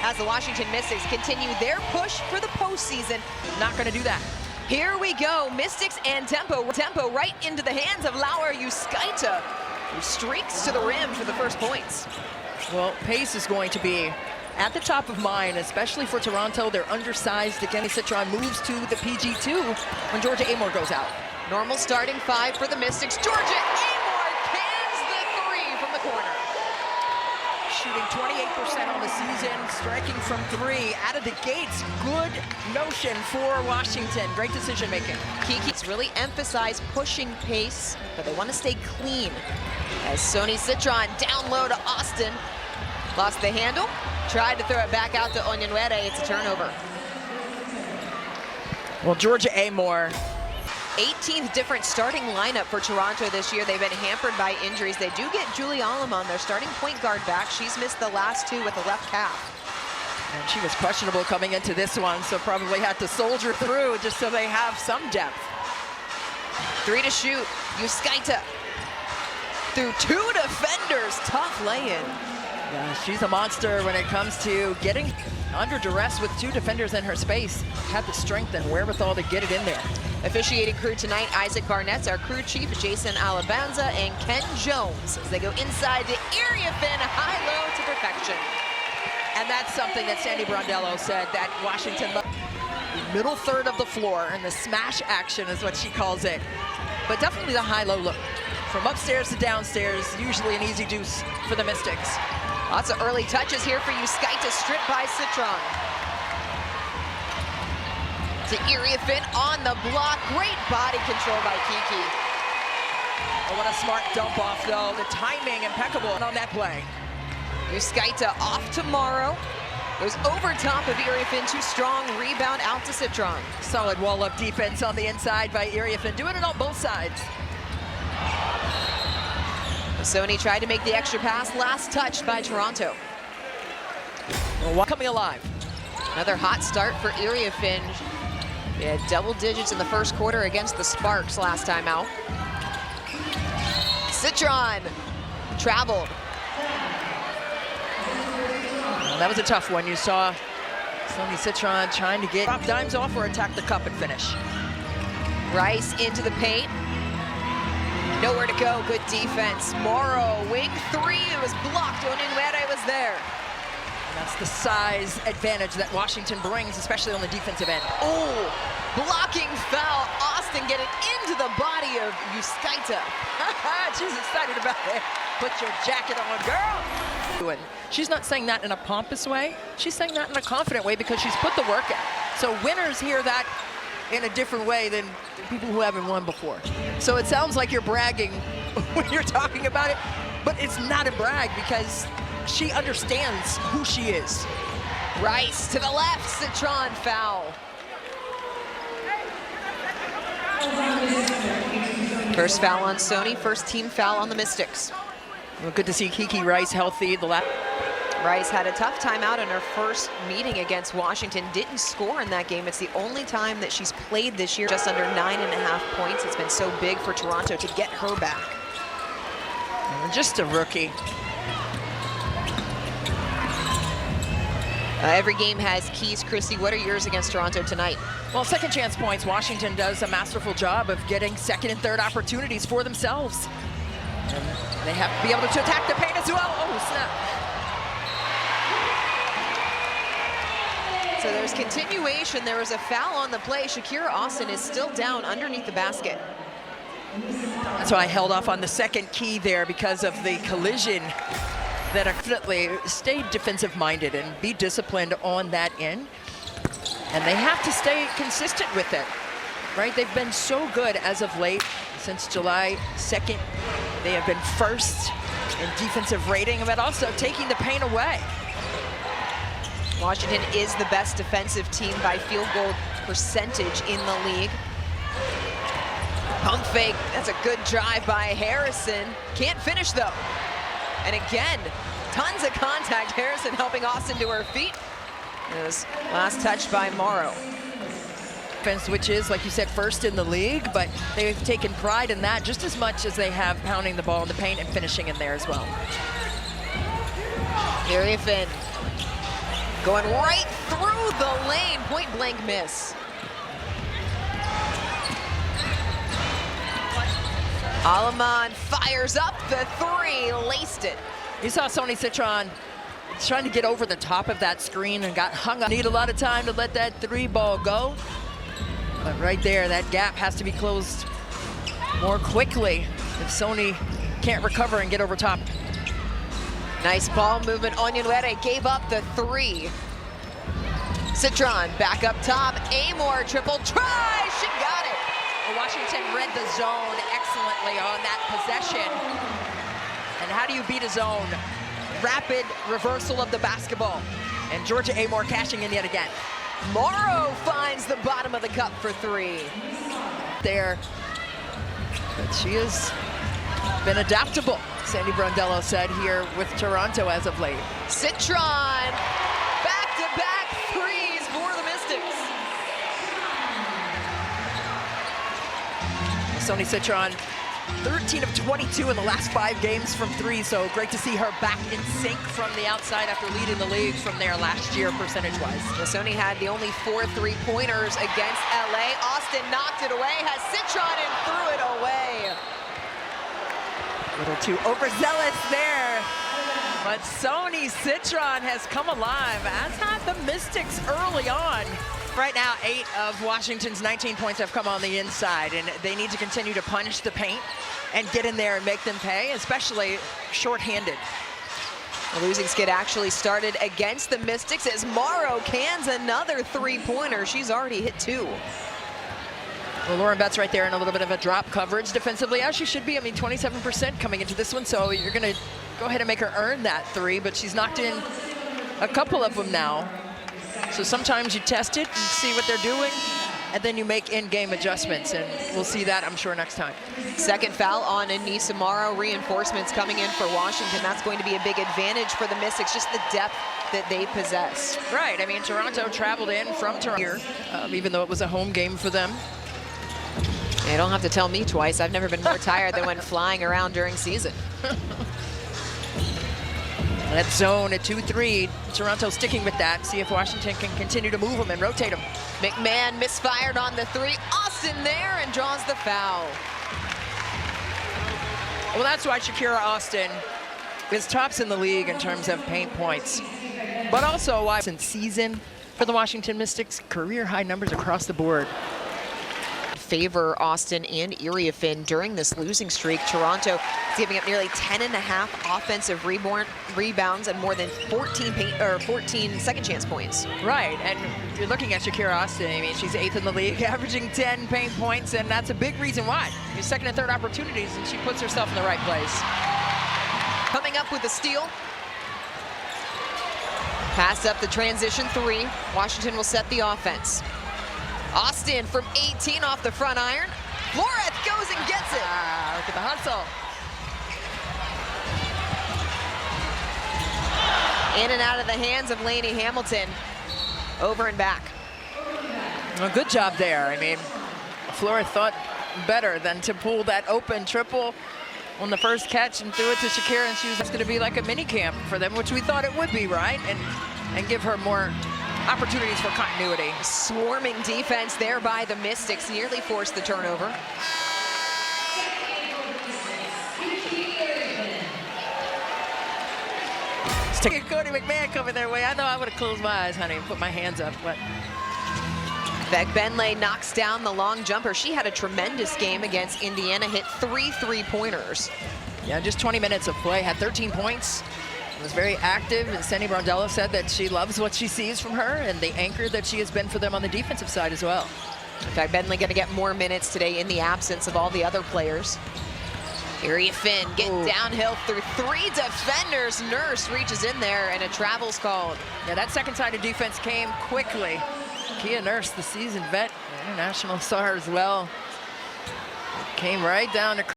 as the Washington Mystics continue their push for the postseason. Not going to do that. Here we go, Mystics and tempo right into the hands of Laura Yuskaita, who streaks to the rim for the first points. Well, pace is going to be at the top of mind, especially for Toronto. They're undersized again. Citron moves to the PG2 when Georgia Amore goes out. Normal starting five for the Mystics. Georgia Amore cans the three from the corner. Shooting 28% on the season, striking from three. Out of the gates, good notion for Washington. Great decision making. Kiki's really emphasized pushing pace, but they want to stay clean. As Sony Citron down low to Austin. Lost the handle, tried to throw it back out to Onyenwere. It's a turnover. Well, Georgia Amore. 18th different starting lineup for Toronto this year. They've been hampered by injuries. They do get Julie Alamon, their starting point guard, back. She's missed the last two with a left calf. And she was questionable coming into this one, so probably had to soldier through just so they have some depth. Three to shoot, Yuskaita. Through two defenders, tough lay-in. Yeah, she's a monster when it comes to getting under duress with two defenders in her space. Had the strength and wherewithal to get it in there. Officiating crew tonight, Isaac Barnett's our crew chief, Jason Alabanza, and Ken Jones as they go inside to Iriafin, high-low to perfection. And that's something that Sandy Brondello said, that Washington, the middle third of the floor, and the smash action is what she calls it. But definitely the high-low look. From upstairs to downstairs, usually an easy deuce for the Mystics. Lots of early touches here for Yuskaita, stripped by Citron. To Iriafin on the block. Great body control by Kiki. Oh, what a smart dump off, though. The timing impeccable on that play. Yuskaita off tomorrow. Goes over top of Iriafin. Too strong. Rebound out to Citron. Solid wall-up defense on the inside by Iriafin. Doing it on both sides. Sony tried to make the extra pass. Last touched by Toronto. Well, coming alive. Another hot start for Iriafin. They had double digits in the first quarter against the Sparks last time out. Citron traveled. Well, that was a tough one. You saw Sony Citron trying to get drop dimes off or attack the cup and finish. Rice into the paint. Nowhere to go, good defense. Morrow, wing three, it was blocked. Onyenwere was there. And that's the size advantage that Washington brings, especially on the defensive end. Oh, blocking foul. Austin getting into the body of Yuskaita. She's excited about it. Put your jacket on, girl. She's not saying that in a pompous way. She's saying that in a confident way because she's put the work in. So winners hear that in a different way than people who haven't won before. So it sounds like you're bragging when you're talking about it, but it's not a brag because she understands who she is. Rice to the left, Citron foul. First foul on Sony, first team foul on the Mystics. Well, good to see Kiki Rice healthy. Rice had a tough time out in her first meeting against Washington. Didn't score in that game. It's the only time that she's played this year. Just under 9.5 points. It's been so big for Toronto to get her back. Just a rookie. Every game has keys. Chrissy, what are yours against Toronto tonight? Well, second chance points. Washington does a masterful job of getting second and third opportunities for themselves. And they have to be able to attack the paint as well. Oh, snap. So there's continuation. There was a foul on the play. Shakira Austin is still down underneath the basket. That's why I held off on the second key there, because of the collision. That definitely stay defensive-minded and be disciplined on that end. And they have to stay consistent with it, right? They've been so good as of late. Since July 2nd, they have been first in defensive rating, but also taking the paint away. Washington is the best defensive team by field goal percentage in the league. Pump fake, that's a good drive by Harrison. Can't finish though. And again, tons of contact. Harrison helping Austin to her feet. It was last touch by Morrow. Which is, like you said, first in the league, but they've taken pride in that just as much as they have pounding the ball in the paint and finishing in there as well. Iriafin Going right through the lane, point blank miss. Aleman fires up the three, laced it. You saw Sony Citron trying to get over the top of that screen and got hung up. Need a lot of time to let that three ball go. But right there, that gap has to be closed more quickly if Sony can't recover and get over top. Nice ball movement. Onyenwere gave up the three. Citron back up top. Amor triple try. She got it. Well, Washington read the zone excellently on that possession. And how do you beat a zone? Rapid reversal of the basketball. And Georgia Amor cashing in yet again. Morrow finds the bottom of the cup for three. There. But she has been adaptable, Sandy Brondello said here with Toronto as of late. Citron, back-to-back threes for the Mystics. Sony Citron, 13 of 22 in the last 5 games from three, so great to see her back in sync from the outside after leading the league from there last year percentage-wise. Sony had the only 4 3-pointers against LA. Austin knocked it away, has Citron and threw it away. A little too overzealous there, but Sony Citron has come alive, as had the Mystics early on. Right now, 8 of Washington's 19 points have come on the inside, and they need to continue to punish the paint and get in there and make them pay, especially shorthanded. The losing skid actually started against the Mystics as Morrow cans another 3-pointer. She's already hit 2. Well, Lauren Betts right there in a little bit of a drop coverage defensively, as she should be. I mean, 27% coming into this one, so you're going to go ahead and make her earn that 3, but she's knocked in a couple of them now. So sometimes you test it and see what they're doing, and then you make in-game adjustments, and we'll see that, I'm sure, next time. Second foul on Anissa Morrow. Reinforcements coming in for Washington. That's going to be a big advantage for the Mystics, just the depth that they possess. Right, I mean, Toronto traveled in from Toronto here, even though it was a home game for them. You don't have to tell me twice. I've never been more tired than when flying around during season. That zone at 2-3, Toronto sticking with that. See if Washington can continue to move them and rotate them. McMahon misfired on the 3. Austin there and draws the foul. Well, that's why Shakira Austin is tops in the league in terms of paint points. But also why since season for the Washington Mystics, career high numbers across the board. Favor Austin and Iriafin during this losing streak. Toronto is giving up nearly 10.5 offensive rebounds and more than 14 second chance points. Right, and you're looking at Shakira Austin. I mean, she's 8th in the league, averaging 10 paint points, and that's a big reason why. She's second and third opportunities, and she puts herself in the right place. Coming up with a steal. Pass up the transition 3. Washington will set the offense. Austin from 18 off the front iron. Flores goes and gets it. Look at the hustle. In and out of the hands of Lainey Hamilton. Over and back. Well, good job there. I mean, Flores thought better than to pull that open triple on the first catch and threw it to Shakira, and she was going to be like a mini camp for them, which we thought it would be, right? And give her more opportunities for continuity. Swarming defense there by the Mystics, nearly forced the turnover. Cody McMahon coming their way. I know I would have closed my eyes, honey, and put my hands up, but Beck Benley knocks down the long jumper. She had a tremendous game against Indiana, hit 3 3-pointers. Yeah, just 20 minutes of play, had 13 points. Was very active, and Sandy Brondello said that she loves what she sees from her and the anchor that she has been for them on the defensive side as well. In fact, Benley going to get more minutes today in the absence of all the other players. Iriafin getting downhill through 3 defenders. Nurse reaches in there, and a travel's called. Yeah, that second side of defense came quickly. Kia Nurse, the seasoned vet, international star as well, came right down to